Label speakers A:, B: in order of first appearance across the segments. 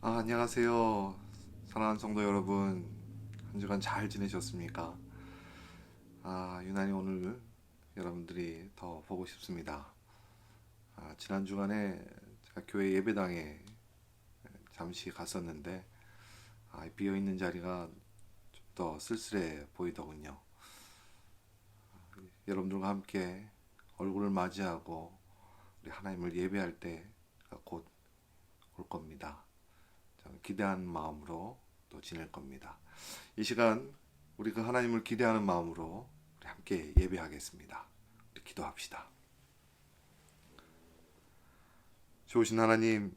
A: 안녕하세요. 사랑하는 성도 여러분, 한 주간 잘 지내셨습니까? 유난히 오늘 여러분들이 더 보고 싶습니다. 지난 주간에 제가 교회 예배당에 잠시 갔었는데, 비어있는 자리가 좀 더 쓸쓸해 보이더군요. 여러분들과 함께 얼굴을 맞이하고 우리 하나님을 예배할 때가 곧 올 겁니다. 기대하는 마음으로 또 지낼 겁니다. 이 시간 우리 그 하나님을 기대하는 마음으로 우리 함께 예배하겠습니다. 우리 기도합시다. 좋으신 하나님,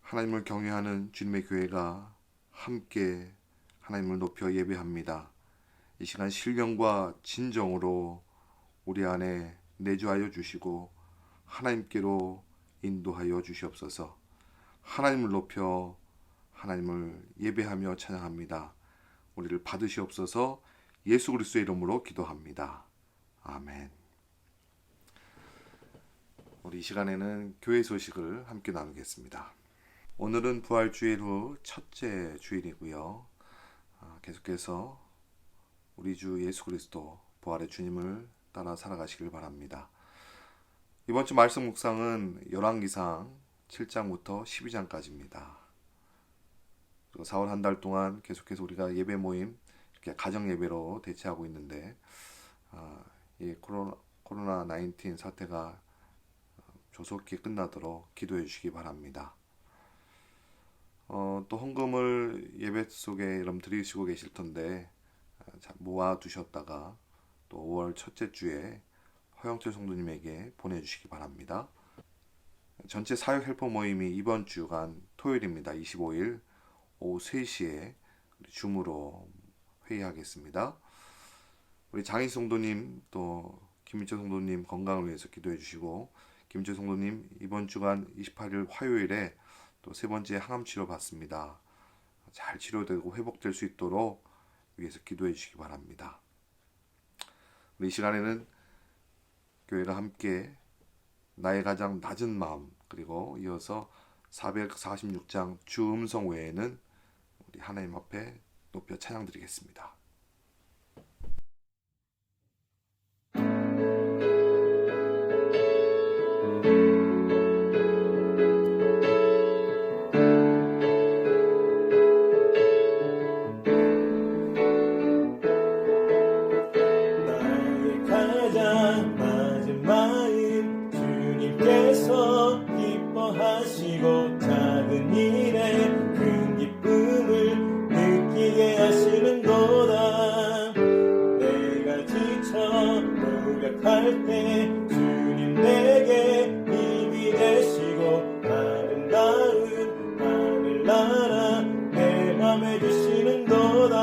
A: 하나님을 경외하는 주님의 교회가 함께 하나님을 높여 예배합니다. 이 시간 신령과 진정으로 우리 안에 내주하여 주시고 하나님께로 인도하여 주시옵소서. 하나님을 높여 하나님을 예배하며 찬양합니다. 우리를 받으시옵소서. 예수 그리스도의 이름으로 기도합니다. 아멘. 우리 이 시간에는 교회 소식을 함께 나누겠습니다. 오늘은 부활주일 후 첫째 주일이고요. 계속해서 우리 주 예수 그리스도 부활의 주님을 따라 살아가시길 바랍니다. 이번 주 말씀 묵상은 열왕기상 7장부터 12장까지입니다. 그리고 4월 한 달 동안 계속해서 우리가 예배 모임, 이렇게 가정 예배로 대체하고 있는데, 이 코로나 19 사태가 조속히 끝나도록 기도해 주시기 바랍니다. 또 헌금을 예배 속에 여러분 드리시고 계실 텐데, 모아 두셨다가 또 5월 첫째 주에 허영철 성도님에게 보내주시기 바랍니다. 전체 사역 헬퍼 모임이 이번 주간 토요일입니다. 25일 오후 3시에 줌으로 회의하겠습니다. 우리 장희 성도님 또 김민철 성도님 건강을 위해서 기도해 주시고, 김민철 성도님 이번 주간 28일 화요일에 또 세 번째 항암 치료 받습니다. 잘 치료되고 회복될 수 있도록 위해서 기도해 주시기 바랍니다. 우리 이 시간에는 교회가 함께 나의 가장 낮은 마음, 그리고 이어서 446장 주 음성 외에는 우리 하나님 앞에 높여 찬양드리겠습니다.
B: 나의 가장 낮은 마음 주님께서 기뻐하시고 작은 일에 큰 기쁨을 느끼게 하시는도다. 내가 지쳐 무력할 때 주님 내게 힘이 되시고 아름다운 하늘나라 내 맘에 주시는도다.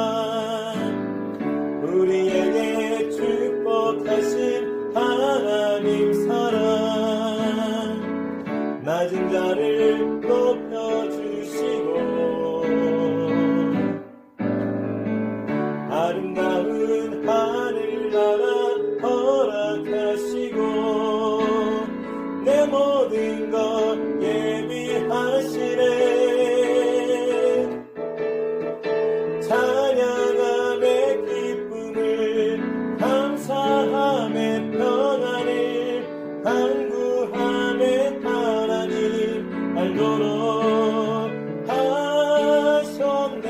B: 우리에게 축복하신 하나님 사랑, 낮은 자를 높여주시고 아름다운 하늘나라 허락하시고 내 모든 것 예비하시네. 찬양함의 기쁨을 감사함의 평안을 간구함의 하나님 알도록 하셨네.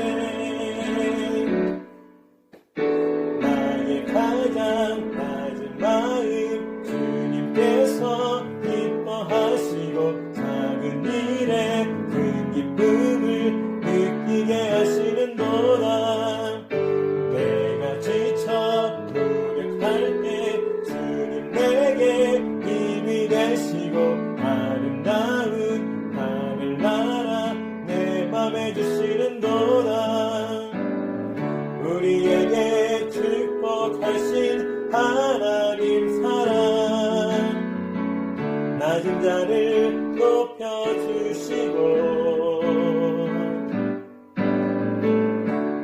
B: 나의 가장 낮은 마음 주님께서 기뻐하시고 작은 일에 큰 기쁨을 느끼게 하시는도다. 내가 지쳐 무력할 때 주님 내게 힘이 되시고 아름다운 하늘나라 내 맘에 주시는도다. 우리에게 축복하신 하나님 사랑, 낮은 자를 높여주시고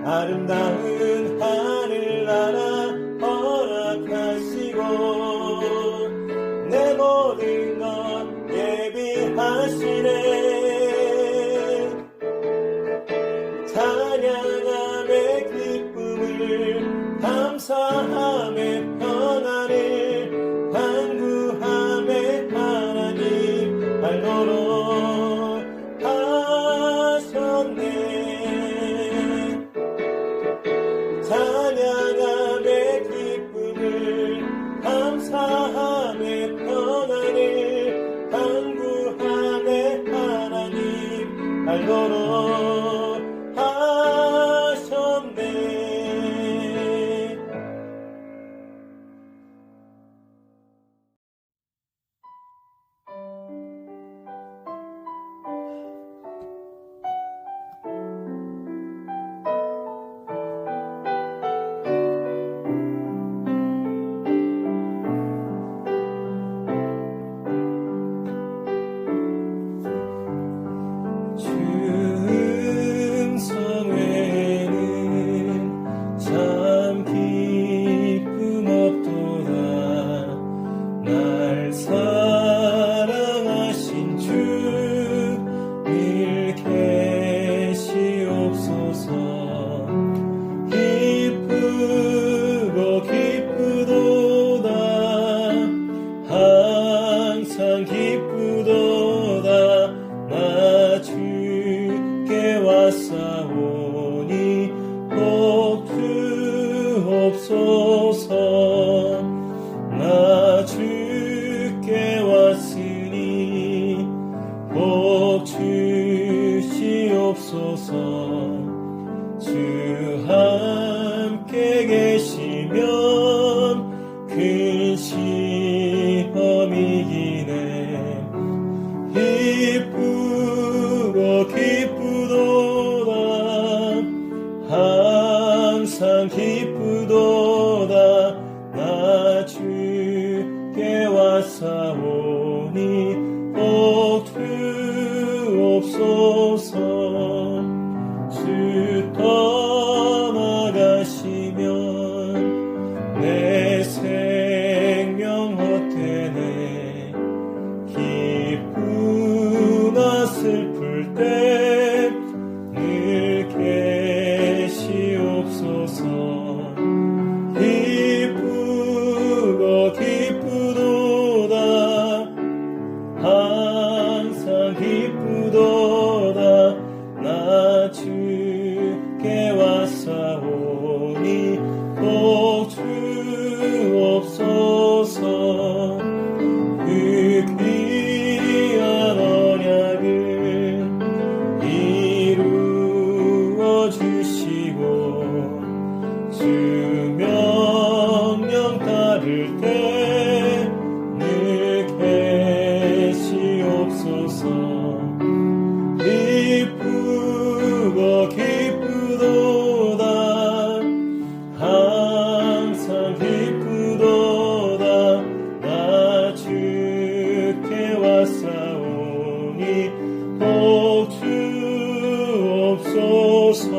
B: 아름다운 하늘나라 허락하시고 내 모든 것 예비하시네. 알도록 하셨네. 충성 외에는 참 기쁨 없도다. 날 사랑하신 주 늘 계시옵소서. 기쁘고 기쁘도다. 항상 기쁘도다. 나 주께 왔사오니 복 주옵소서. 나 주께 왔으니 복 주시옵소서. 주 함께 계시면 큰 시험이 이기네. 기쁘고 기쁘도다. 항상 기쁘도다. 나 주께 왔사오니 복 주옵소서. 주 떠나가시면 내 생명 헛되네. 기쁘나 슬플 때 늘 계시옵소서. 기쁘고 기쁘도다. 항상 기쁘도다. 나 주께 왔사오니 복 주옵소서. 그 귀한 언약을 이루어 주시고 주 명령 따를 때 늘 계시옵소서. 기쁘고 기쁘도다. 항상 기쁘도다. 나 주께 왔사오니 복 주옵소서.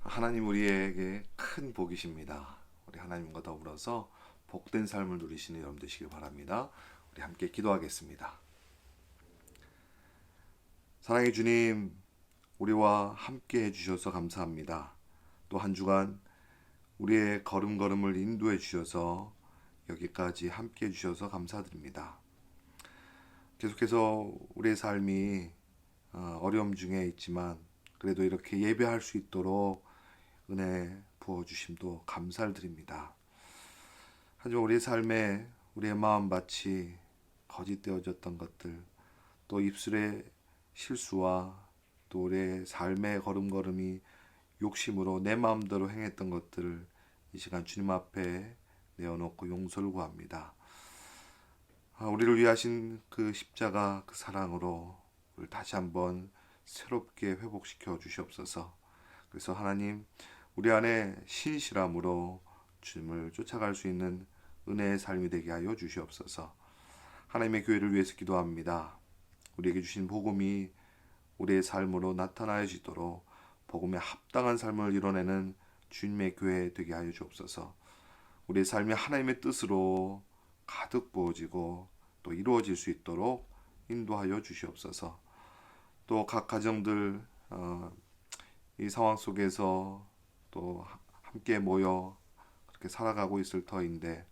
A: 하나님 우리에게 큰 복이십니다. 우리 하나님과 더불어서 복된 삶을 누리시는 여러분 되시길 바랍니다. 우리 함께 기도하겠습니다. 사랑의 주님, 우리와 함께 해주셔서 감사합니다. 또 한 주간 우리의 걸음걸음을 인도해 주셔서 여기까지 함께 해주셔서 감사드립니다. 계속해서 우리의 삶이 어려움 중에 있지만 그래도 이렇게 예배할 수 있도록 은혜 부어주심도 감사를 드립니다. 하지만 우리의 삶에 우리의 마음밭이 거짓되어졌던 것들, 또 입술의 실수와 또 우리의 삶의 걸음걸음이 욕심으로 내 마음대로 행했던 것들을 이 시간 주님 앞에 내어놓고 용서를 구합니다. 우리를 위하신 그 십자가 그 사랑으로 우리를 다시 한번 새롭게 회복시켜 주시옵소서. 그래서 하나님, 우리 안에 신실함으로 주님을 쫓아갈 수 있는 은혜의 삶이 되게 하여 주시옵소서. 하나님의 교회를 위해서 기도합니다. 우리에게 주신 복음이 우리의 삶으로 나타나야지도록 복음에 합당한 삶을 이뤄내는 주님의 교회 되게 하여 주옵소서. 우리의 삶이 하나님의 뜻으로 가득 부어지고 또 이루어질 수 있도록 인도하여 주시옵소서. 또 각 가정들 이 상황 속에서 또 함께 모여 그렇게 살아가고 있을 터인데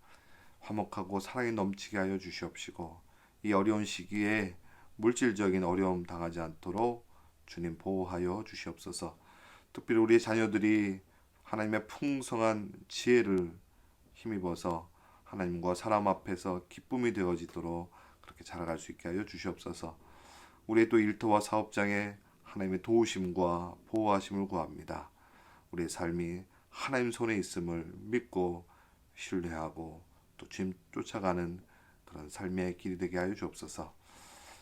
A: 화목하고 사랑이 넘치게 하여 주시옵시고 이 어려운 시기에 물질적인 어려움 당하지 않도록 주님 보호하여 주시옵소서. 특별히 우리의 자녀들이 하나님의 풍성한 지혜를 힘입어서 하나님과 사람 앞에서 기쁨이 되어지도록 그렇게 자라갈 수 있게 하여 주시옵소서. 우리의 또 일터와 사업장에 하나님의 도우심과 보호하심을 구합니다. 우리의 삶이 하나님 손에 있음을 믿고 신뢰하고 또 주님 쫓아가는 그런 삶의 길이 되게 하여 주옵소서.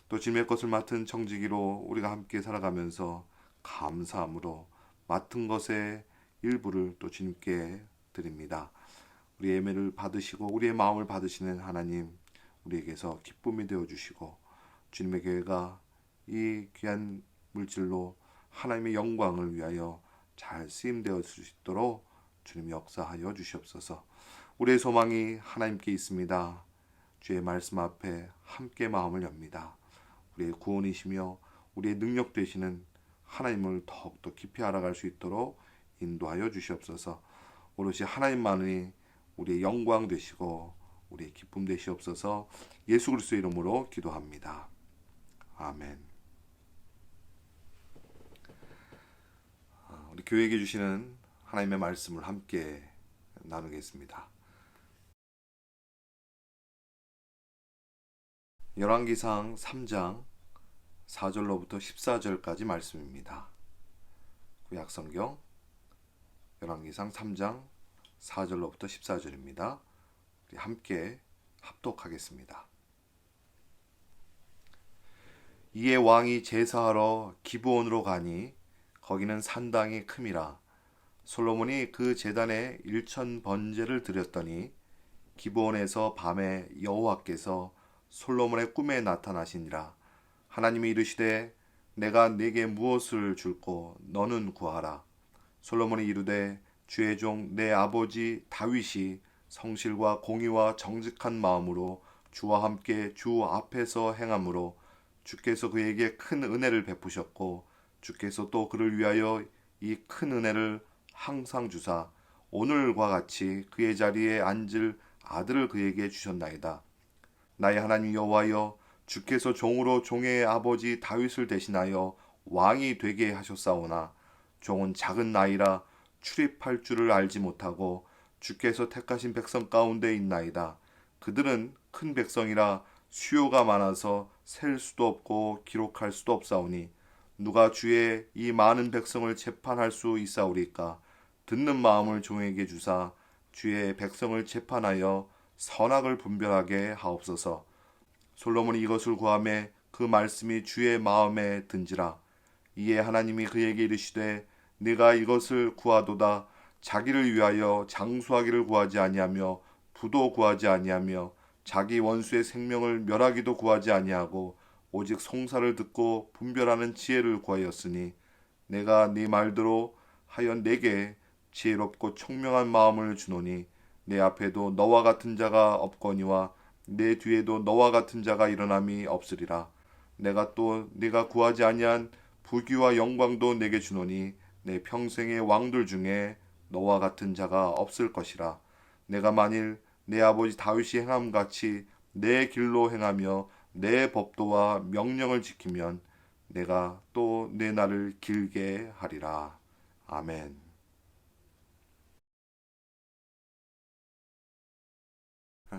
A: 또 주님의 것을 맡은 청지기로 우리가 함께 살아가면서 감사함으로 맡은 것의 일부를 또 주님께 드립니다. 우리의 예배를 받으시고 우리의 마음을 받으시는 하나님, 우리에게서 기쁨이 되어주시고 주님의 교회가 이 귀한 물질로 하나님의 영광을 위하여 잘 쓰임되어 수 있도록 주님 역사하여 주시옵소서. 우리의 소망이 하나님께 있습니다. 주의 말씀 앞에 함께 마음을 엽니다. 우리의 구원이시며 우리의 능력 되시는 하나님을 더욱더 깊이 알아갈 수 있도록 인도하여 주시옵소서. 오롯이 하나님만이 우리의 영광 되시고 우리의 기쁨 되시옵소서. 예수 그리스도의 이름으로 기도합니다. 아멘. 우리 교회에게 주시는 하나님의 말씀을 함께 나누겠습니다. 열왕기상 3장 4절로부터 14절까지 말씀입니다. 구약성경 열왕기상 3장 4절로부터 14절입니다. 우리 함께 합독하겠습니다. 이에 왕이 제사하러 기브온으로 가니 거기는 산당이 큼이라. 솔로몬이 그 제단에 1천 번제를 드렸더니 기브온에서 밤에 여호와께서 솔로몬의 꿈에 나타나시니라. 하나님이 이르시되 내가 네게 무엇을 줄꼬 너는 구하라. 솔로몬이 이르되 주의 종 내 아버지 다윗이 성실과 공의와 정직한 마음으로 주와 함께 주 앞에서 행함으로 주께서 그에게 큰 은혜를 베푸셨고 주께서 또 그를 위하여 이 큰 은혜를 항상 주사 오늘과 같이 그의 자리에 앉을 아들을 그에게 주셨나이다. 나의 하나님 여호와여, 주께서 종으로 종의 아버지 다윗을 대신하여 왕이 되게 하셨사오나 종은 작은 나이라 출입할 줄을 알지 못하고 주께서 택하신 백성 가운데 있나이다. 그들은 큰 백성이라 수요가 많아서 셀 수도 없고 기록할 수도 없사오니 누가 주의 이 많은 백성을 재판할 수 있사오리까? 듣는 마음을 종에게 주사 주의 백성을 재판하여 선악을 분별하게 하옵소서. 솔로몬이 이것을 구하매 그 말씀이 주의 마음에 든지라. 이에 하나님이 그에게 이르시되 네가 이것을 구하도다. 자기를 위하여 장수하기를 구하지 아니하며 부도 구하지 아니하며 자기 원수의 생명을 멸하기도 구하지 아니하고 오직 송사를 듣고 분별하는 지혜를 구하였으니 내가 네 말대로 하여 내게 지혜롭고 총명한 마음을 주노니 내 앞에도 너와 같은 자가 없거니와 내 뒤에도 너와 같은 자가 일어남이 없으리라. 내가 또 네가 구하지 아니한 부귀와 영광도 내게 주노니 내 평생의 왕들 중에 너와 같은 자가 없을 것이라. 내가 만일 내 아버지 다윗이 행함같이 내 길로 행하며 내 법도와 명령을 지키면 내가 또 내 날을 길게 하리라. 아멘.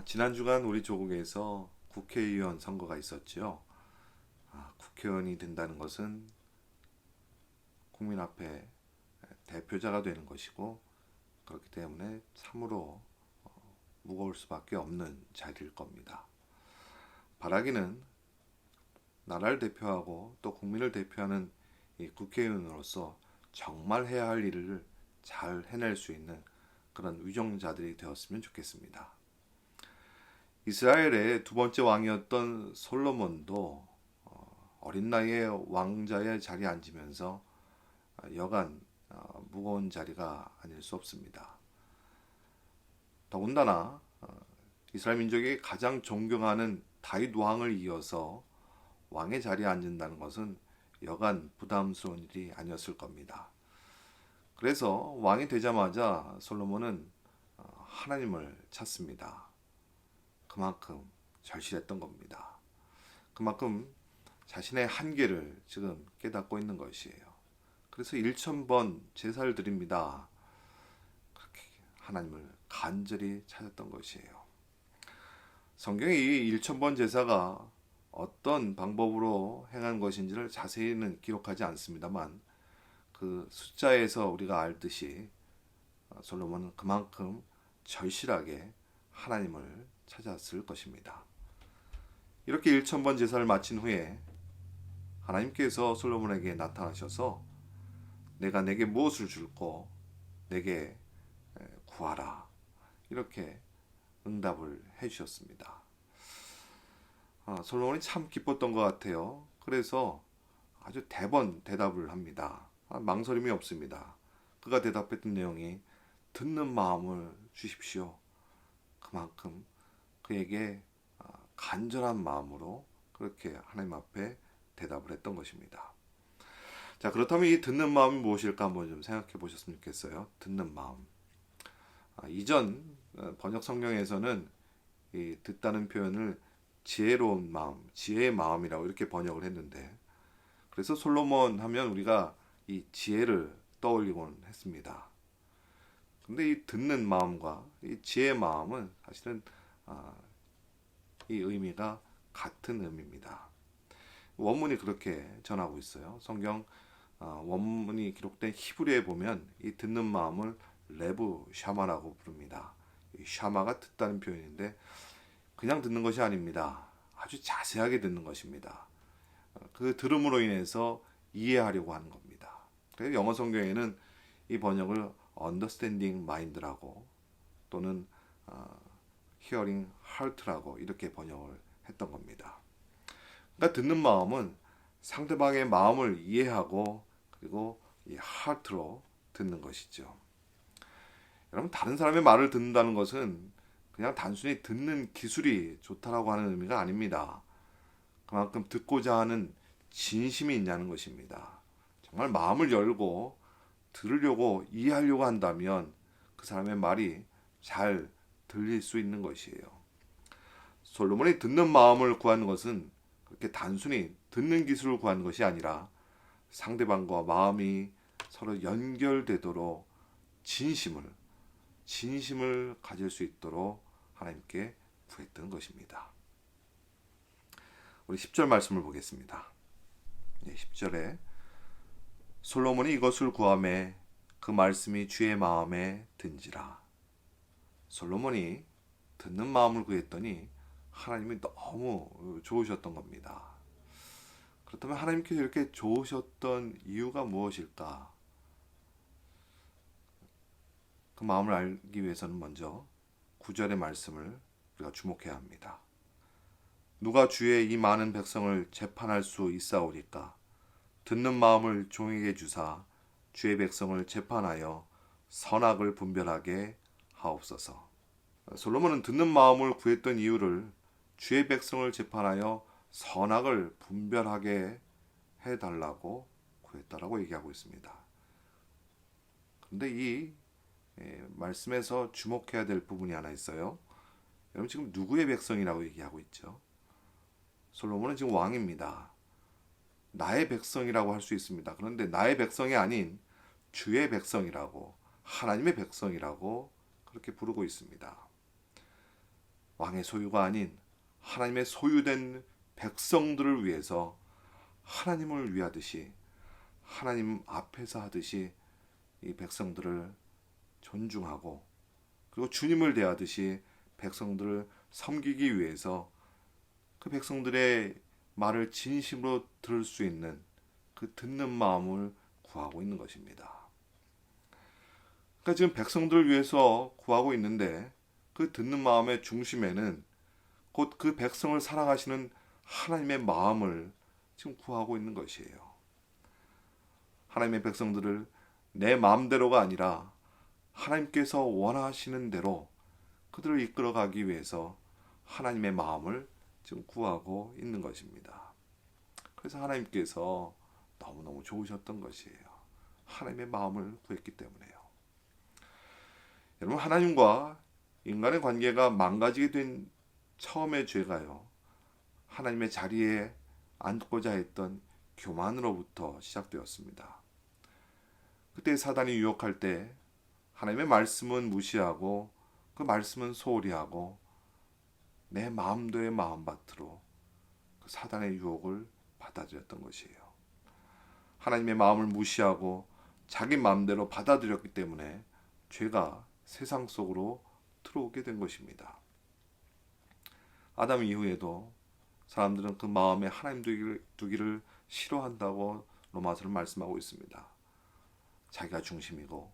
A: 지난 주간 우리 조국에서 국회의원 선거가 있었지요. 국회의원이 된다는 것은 국민 앞에 대표자가 되는 것이고 그렇기 때문에 참으로 무거울 수밖에 없는 자리일 겁니다. 바라기는 나라를 대표하고 또 국민을 대표하는 이 국회의원으로서 정말 해야 할 일을 잘 해낼 수 있는 그런 위정자들이 되었으면 좋겠습니다. 이스라엘의 두 번째 왕이었던 솔로몬도 어린 나이에 왕자의 자리에 앉으면서 여간 무거운 자리가 아닐 수 없습니다. 더군다나 이스라엘 민족이 가장 존경하는 다윗 왕을 이어서 왕의 자리에 앉는다는 것은 여간 부담스러운 일이 아니었을 겁니다. 그래서 왕이 되자마자 솔로몬은 하나님을 찾습니다. 그만큼 절실했던 겁니다. 그만큼 자신의 한계를 지금 깨닫고 있는 것이에요. 그래서 1000번 제사를 드립니다. 그렇게 하나님을 간절히 찾았던 것이에요. 성경에 이 1000번 제사가 어떤 방법으로 행한 것인지를 자세히는 기록하지 않습니다만 그 숫자에서 우리가 알듯이 솔로몬은 그만큼 절실하게 하나님을 찾았을 것입니다. 이렇게 1000번 제사를 마친 후에 하나님께서 솔로몬에게 나타나셔서 내가 내게 무엇을 줄고 내게 구하라 이렇게 응답을 해주셨습니다. 솔로몬이 참 기뻤던 것 같아요. 그래서 아주 대답을 합니다. 망설임이 없습니다. 그가 대답했던 내용이 듣는 마음을 주십시오. 그만큼 그에게 간절한 마음으로 그렇게 하나님 앞에 대답을 했던 것입니다. 자, 그렇다면 이 듣는 마음이 무엇일까 한번 좀 생각해 보셨으면 좋겠어요. 듣는 마음. 이전 번역 성경에서는 이 듣다는 표현을 지혜로운 마음, 지혜의 마음이라고 이렇게 번역을 했는데, 그래서 솔로몬 하면 우리가 이 지혜를 떠올리곤 했습니다. 근데 이 듣는 마음과 이 지혜의 마음은 사실은 이 의미가 같은 의미입니다. 원문이 그렇게 전하고 있어요. 성경 원문이 기록된 히브리에 보면 이 듣는 마음을 레브 샤마라고 부릅니다. 이 샤마가 듣다는 표현인데 그냥 듣는 것이 아닙니다. 아주 자세하게 듣는 것입니다. 그 들음으로 인해서 이해하려고 하는 겁니다. 그래서 영어 성경에는 이 번역을 understanding mind라고 또는 hearing heart라고 이렇게 번역을 했던 겁니다. 그러니까 듣는 마음은 상대방의 마음을 이해하고 그리고 이 heart로 듣는 것이죠. 여러분, 다른 사람의 말을 듣는다는 것은 그냥 단순히 듣는 기술이 좋다라고 하는 의미가 아닙니다. 그만큼 듣고자 하는 진심이 있냐는 것입니다. 정말 마음을 열고 들으려고 이해하려고 한다면 그 사람의 말이 잘 들릴 수 있는 것이에요. 솔로몬이 듣는 마음을 구하는 것은 그렇게 단순히 듣는 기술을 구하는 것이 아니라 상대방과 마음이 서로 연결되도록 진심을 가질 수 있도록 하나님께 구했던 것입니다. 우리 10절 말씀을 보겠습니다. 10절에 솔로몬이 이것을 구하매 그 말씀이 주의 마음에 든지라. 솔로몬이 듣는 마음을 구했더니 하나님이 너무 좋으셨던 겁니다. 그렇다면 하나님께서 이렇게 좋으셨던 이유가 무엇일까? 그 마음을 알기 위해서는 먼저 9절의 말씀을 우리가 주목해야 합니다. 누가 주의 이 많은 백성을 재판할 수 있사오리까? 듣는 마음을 종에게 주사 주의 백성을 재판하여 선악을 분별하게 하옵소서. 솔로몬은 듣는 마음을 구했던 이유를 주의 백성을 재판하여 선악을 분별하게 해달라고 구했다라고 얘기하고 있습니다. 그런데 이 말씀에서 주목해야 될 부분이 하나 있어요. 여러분, 지금 누구의 백성이라고 얘기하고 있죠? 솔로몬은 지금 왕입니다. 나의 백성이라고 할 수 있습니다. 그런데 나의 백성이 아닌 주의 백성이라고, 하나님의 백성이라고 그렇게 부르고 있습니다. 왕의 소유가 아닌 하나님의 소유된 백성들을 위해서 하나님을 위하듯이, 하나님 앞에서 하듯이 이 백성들을 존중하고 그리고 주님을 대하듯이 백성들을 섬기기 위해서 그 백성들의 말을 진심으로 들을 수 있는 그 듣는 마음을 구하고 있는 것입니다. 그러니까 지금 백성들을 위해서 구하고 있는데 그 듣는 마음의 중심에는 곧 그 백성을 사랑하시는 하나님의 마음을 지금 구하고 있는 것이에요. 하나님의 백성들을 내 마음대로가 아니라 하나님께서 원하시는 대로 그들을 이끌어가기 위해서 하나님의 마음을 지금 구하고 있는 것입니다. 그래서 하나님께서 너무너무 좋으셨던 것이에요. 하나님의 마음을 구했기 때문에요. 여러분, 하나님과 인간의 관계가 망가지게 된 처음의 죄가요, 하나님의 자리에 앉고자 했던 교만으로부터 시작되었습니다. 그때 사단이 유혹할 때 하나님의 말씀은 무시하고 그 말씀은 소홀히 하고 내 마음대로의 마음밭으로 그 사단의 유혹을 받아들였던 것이에요. 하나님의 마음을 무시하고 자기 마음대로 받아들였기 때문에 죄가 세상 속으로 들어오게 된 것입니다. 아담 이후에도 사람들은 그 마음에 하나님 두기를 싫어한다고 로마서는 말씀하고 있습니다. 자기가 중심이고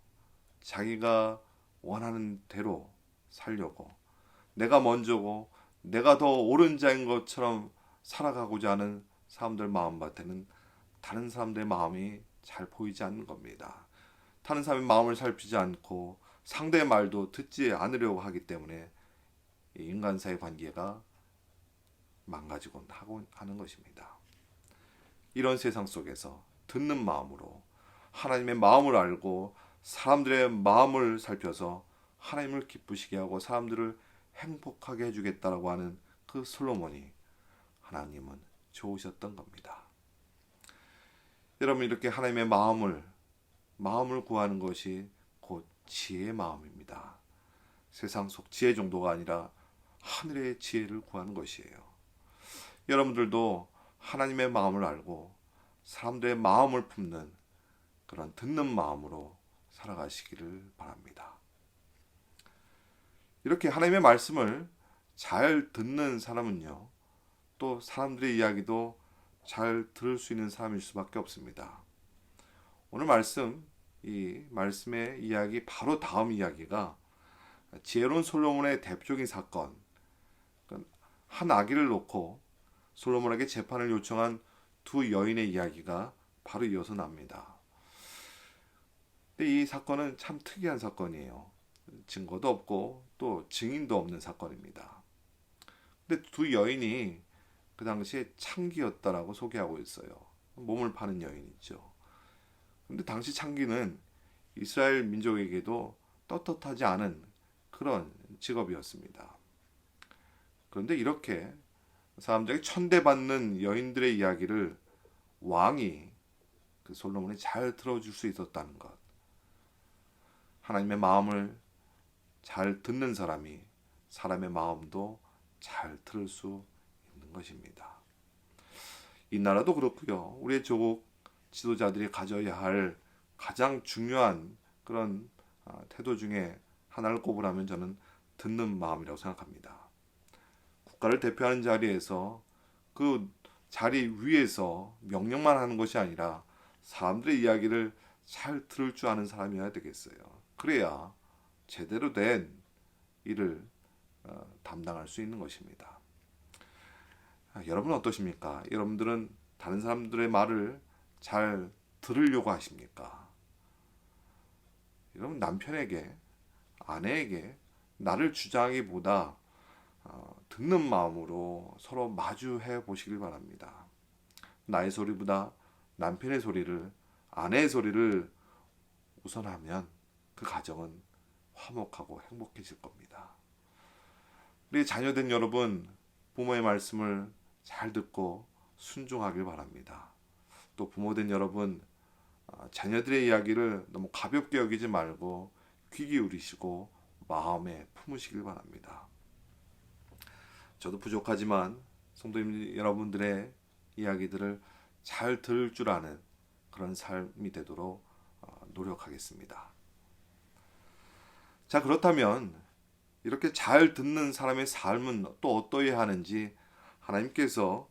A: 자기가 원하는 대로 살려고 내가 먼저고 내가 더 옳은 자인 것처럼 살아가고자 하는 사람들 마음밭에는 다른 사람들의 마음이 잘 보이지 않는 겁니다. 다른 사람의 마음을 살피지 않고 상대의 말도 듣지 않으려고 하기 때문에 인간 사이 관계가 망가지곤 하는 것입니다. 이런 세상 속에서 듣는 마음으로 하나님의 마음을 알고 사람들의 마음을 살펴서 하나님을 기쁘시게 하고 사람들을 행복하게 해주겠다라고 하는 그 솔로몬이 하나님은 좋으셨던 겁니다. 여러분, 이렇게 하나님의 마음을 구하는 것이 곧 지혜의 마음입니다. 세상 속 지혜 정도가 아니라 하늘의 지혜를 구하는 것이에요. 여러분들도 하나님의 마음을 알고 사람들의 마음을 품는 그런 듣는 마음으로 살아가시기를 바랍니다. 이렇게 하나님의 말씀을 잘 듣는 사람은요, 또 사람들의 이야기도 잘 들을 수 있는 사람일 수밖에 없습니다. 오늘 이 말씀의 이야기 바로 다음 이야기가 지혜로운 솔로몬의 대표적인 사건, 한 아기를 놓고 솔로몬에게 재판을 요청한 두 여인의 이야기가 바로 이어서 납니다. 근데 이 사건은 참 특이한 사건이에요. 증거도 없고 또 증인도 없는 사건입니다. 근데 두 여인이 그 당시에 창기였다라고 소개하고 있어요. 몸을 파는 여인이죠. 근데 당시 창기는 이스라엘 민족에게도 떳떳하지 않은 그런 직업이었습니다. 그런데 이렇게 사람들에게 천대받는 여인들의 이야기를 왕이 그 솔로몬이 잘 들어줄 수 있었다는 것. 하나님의 마음을 잘 듣는 사람이 사람의 마음도 잘 들을 수 있는 것입니다. 이 나라도 그렇고요. 우리의 조국 지도자들이 가져야 할 가장 중요한 그런 태도 중에 하나를 꼽으라면 저는 듣는 마음이라고 생각합니다. 국가를 대표하는 자리에서 그 자리 위에서 명령만 하는 것이 아니라 사람들의 이야기를 잘 들을 줄 아는 사람이어야 되겠어요. 그래야 제대로 된 일을 담당할 수 있는 것입니다. 여러분은 어떠십니까? 여러분들은 다른 사람들의 말을 잘 들으려고 하십니까? 여러분, 남편에게, 아내에게 나를 주장하기보다 듣는 마음으로 서로 마주해 보시길 바랍니다. 나의 소리보다 남편의 소리를, 아내의 소리를 우선하면 그 가정은 화목하고 행복해질 겁니다. 우리 자녀된 여러분, 부모의 말씀을 잘 듣고 순종하길 바랍니다. 또 부모된 여러분, 자녀들의 이야기를 너무 가볍게 여기지 말고 귀 기울이시고 마음에 품으시길 바랍니다. 저도 부족하지만 성도님 여러분들의 이야기들을 잘 들을 줄 아는 그런 삶이 되도록 노력하겠습니다. 자, 그렇다면 이렇게 잘 듣는 사람의 삶은 또 어떠해야 하는지 하나님께서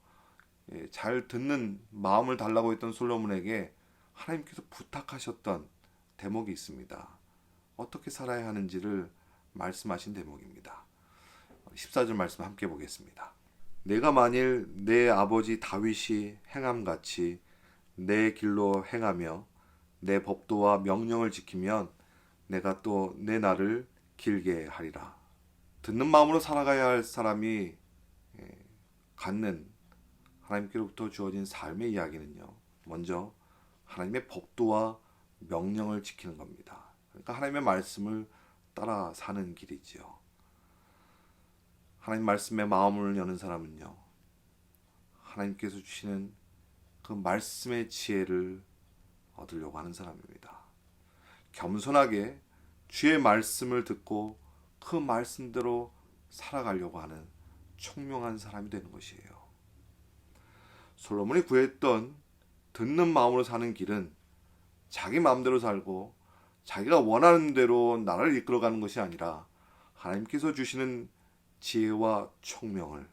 A: 잘 듣는 마음을 달라고 했던 솔로몬에게 하나님께서 부탁하셨던 대목이 있습니다. 어떻게 살아야 하는지를 말씀하신 대목입니다. 14절 말씀 함께 보겠습니다. 내가 만일 내 아버지 다윗이 행함같이 내 길로 행하며 내 법도와 명령을 지키면 내가 또 내 날을 길게 하리라. 듣는 마음으로 살아가야 할 사람이 갖는 하나님께로부터 주어진 삶의 이야기는요, 먼저 하나님의 법도와 명령을 지키는 겁니다. 그러니까 하나님의 말씀을 따라 사는 길이지요. 하나님 말씀에 마음을 여는 사람은요, 하나님께서 주시는 그 말씀의 지혜를 얻으려고 하는 사람입니다. 겸손하게 주의 말씀을 듣고 그 말씀대로 살아가려고 하는 총명한 사람이 되는 것이에요. 솔로몬이 구했던 듣는 마음으로 사는 길은 자기 마음대로 살고 자기가 원하는 대로 나라를 이끌어가는 것이 아니라 하나님께서 주시는 지혜와 총명을,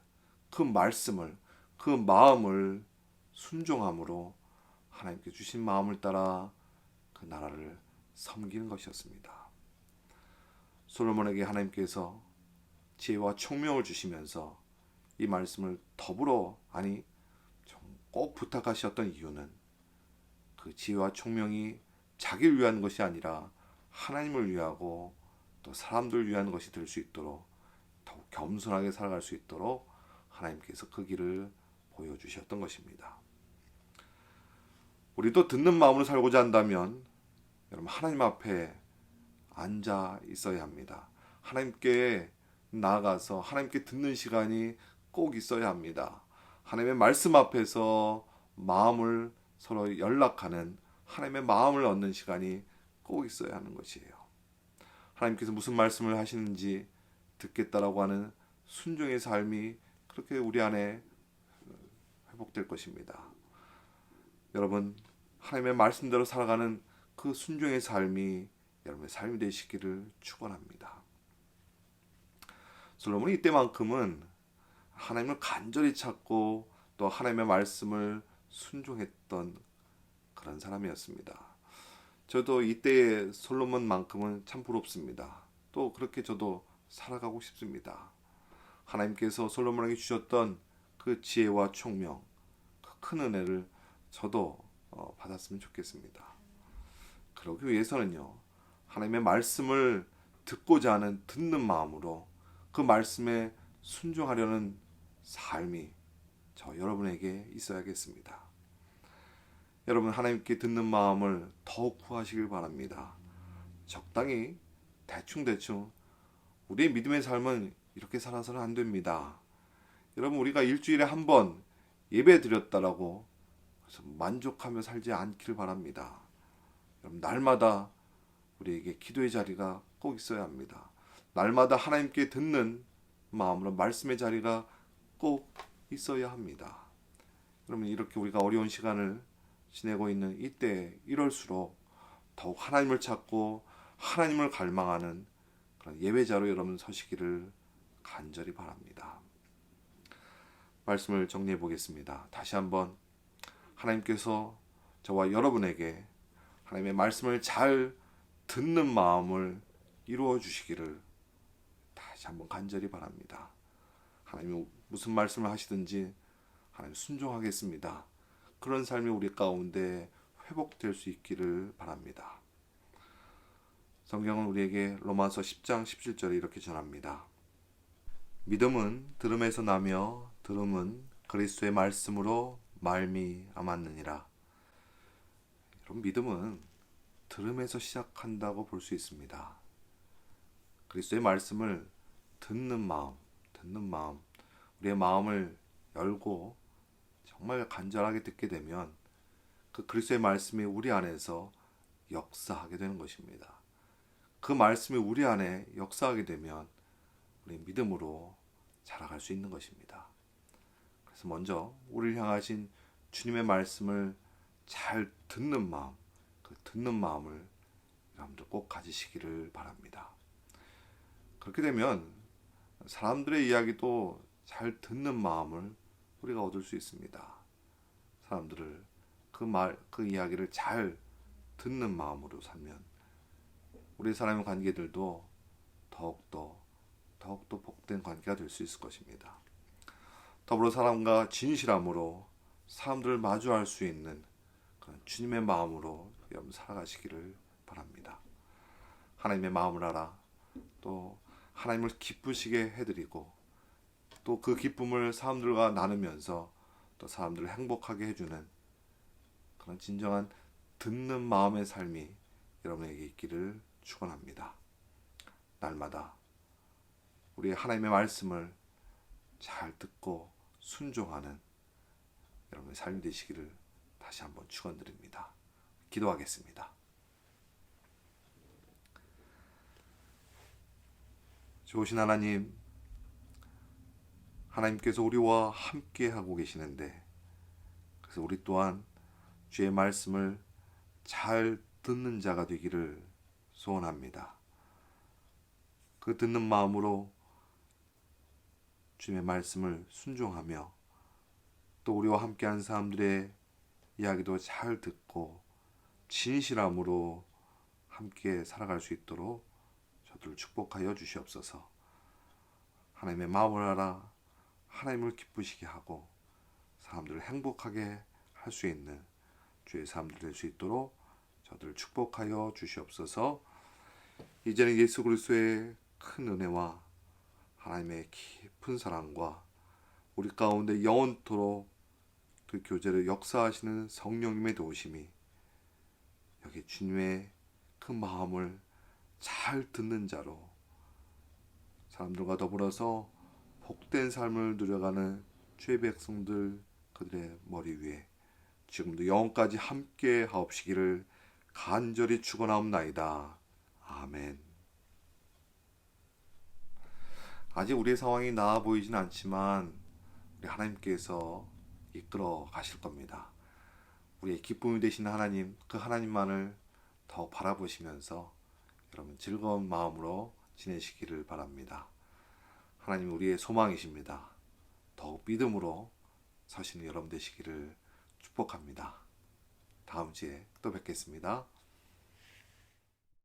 A: 그 말씀을, 그 마음을 순종함으로 하나님께 주신 마음을 따라 그 나라를 섬기는 것이었습니다. 솔로몬에게 하나님께서 지혜와 총명을 주시면서 이 말씀을 더불어, 아니 꼭 부탁하셨던 이유는 그 지혜와 총명이 자기를 위한 것이 아니라 하나님을 위하고 또 사람들을 위한 것이 될 수 있도록 더욱 겸손하게 살아갈 수 있도록 하나님께서 그 길을 보여주셨던 것입니다. 우리도 듣는 마음으로 살고자 한다면 여러분 하나님 앞에 앉아 있어야 합니다. 하나님께 나아가서 하나님께 듣는 시간이 꼭 있어야 합니다. 하나님의 말씀 앞에서 마음을 서로 연락하는, 하나님의 마음을 얻는 시간이 꼭 있어야 하는 것이에요. 하나님께서 무슨 말씀을 하시는지 듣겠다라고 하는 순종의 삶이 그렇게 우리 안에 회복될 것입니다. 여러분, 하나님의 말씀대로 살아가는 그 순종의 삶이 여러분의 삶이 되시기를 축원합니다. 솔로몬이 이때만큼은 하나님을 간절히 찾고 또 하나님의 말씀을 순종했던 그런 사람이었습니다. 저도 이때의 솔로몬만큼은 참 부럽습니다. 또 그렇게 저도 살아가고 싶습니다. 하나님께서 솔로몬에게 주셨던 그 지혜와 총명, 그 큰 은혜를 저도 받았으면 좋겠습니다. 그러기 위해서는요, 하나님의 말씀을 듣고자 하는 듣는 마음으로 그 말씀에 순종하려는 삶이 저 여러분에게 있어야겠습니다. 여러분, 하나님께 듣는 마음을 더욱 구하시길 바랍니다. 적당히 대충 우리의 믿음의 삶은 이렇게 살아서는 안 됩니다. 여러분, 우리가 일주일에 한 번 예배 드렸다라고 그래서 만족하며 살지 않기를 바랍니다. 여러분, 날마다 우리에게 기도의 자리가 꼭 있어야 합니다. 날마다 하나님께 듣는 마음으로 말씀의 자리가 꼭 있어야 합니다. 그러면 이렇게 우리가 어려운 시간을 지내고 있는 이때 이럴수록 더욱 하나님을 찾고 하나님을 갈망하는 그런 예배자로 여러분 서시기를 간절히 바랍니다. 말씀을 정리해 보겠습니다. 다시 한번 하나님께서 저와 여러분에게 하나님의 말씀을 잘 듣는 마음을 이루어 주시기를 다시 한번 간절히 바랍니다. 하나님이 무슨 말씀을 하시든지 하나님 순종하겠습니다. 그런 삶이 우리 가운데 회복될 수 있기를 바랍니다. 성경은 우리에게 로마서 10장 17절에 이렇게 전합니다. 믿음은 들음에서 나며 들음은 그리스도의 말씀으로 말미암았느니라. 여러분, 믿음은 들음에서 시작한다고 볼 수 있습니다. 그리스도의 말씀을 듣는 마음, 우리의 마음을 열고 정말 간절하게 듣게 되면 그 그리스도의 말씀이 우리 안에서 역사하게 되는 것입니다. 그 말씀이 우리 안에 역사하게 되면 우리 믿음으로 자라갈 수 있는 것입니다. 그래서 먼저 우리를 향하신 주님의 말씀을 잘 듣는 마음, 그 듣는 마음을 여러분들 꼭 가지시기를 바랍니다. 그렇게 되면 사람들의 이야기도 잘 듣는 마음을 우리가 얻을 수 있습니다. 사람들을 그 이야기를 잘 듣는 마음으로 살면 우리 사람의 관계들도 더욱더 복된 관계가 될 수 있을 것입니다. 더불어 사람과 진실함으로 사람들을 마주할 수 있는 그런 주님의 마음으로 여러분 살아가시기를 바랍니다. 하나님의 마음을 알아 또 하나님을 기쁘시게 해드리고 또 그 기쁨을 사람들과 나누면서 또 사람들을 행복하게 해주는 그런 진정한 듣는 마음의 삶이 여러분에게 있기를 축원합니다. 날마다 우리 하나님의 말씀을 잘 듣고 순종하는 여러분의 삶이 되시기를 다시 한번 축원드립니다. 기도하겠습니다. 좋으신 하나님, 하나님께서 우리와 함께 하고 계시는데, 그래서 우리 또한 주의 말씀을 잘 듣는 자가 되기를 소원합니다. 그 듣는 마음으로 주님의 말씀을 순종하며 또 우리와 함께한 사람들의 이야기도 잘 듣고 진실함으로 함께 살아갈 수 있도록 저들을 축복하여 주시옵소서. 하나님의 마음을 알아 하나님을 기쁘시게 하고 사람들을 행복하게 할 수 있는 주의 사람들 될 수 있도록 저들을 축복하여 주시옵소서. 이제는 예수 그리스도의 큰 은혜와 하나님의 깊은 사랑과 우리 가운데 영원토록 그 교제를 역사하시는 성령님의 도우심이 여기 주님의 그 마음을 잘 듣는 자로 사람들과 더불어서 복된 삶을 누려가는 주의 백성들 그들의 머리 위에 지금도 영원까지 함께 하옵시기를 간절히 축원하옵나이다. 아멘. 아직 우리의 상황이 나아 보이진 않지만 우리 하나님께서 이끌어 가실 겁니다. 우리의 기쁨이 되신 하나님, 그 하나님만을 더 바라보시면서 여러분 즐거운 마음으로 지내시기를 바랍니다. 하나님 우리의 소망이십니다. 더욱 믿음으로 서시는 여러분 되시기를 축복합니다. 다음 주에 또 뵙겠습니다.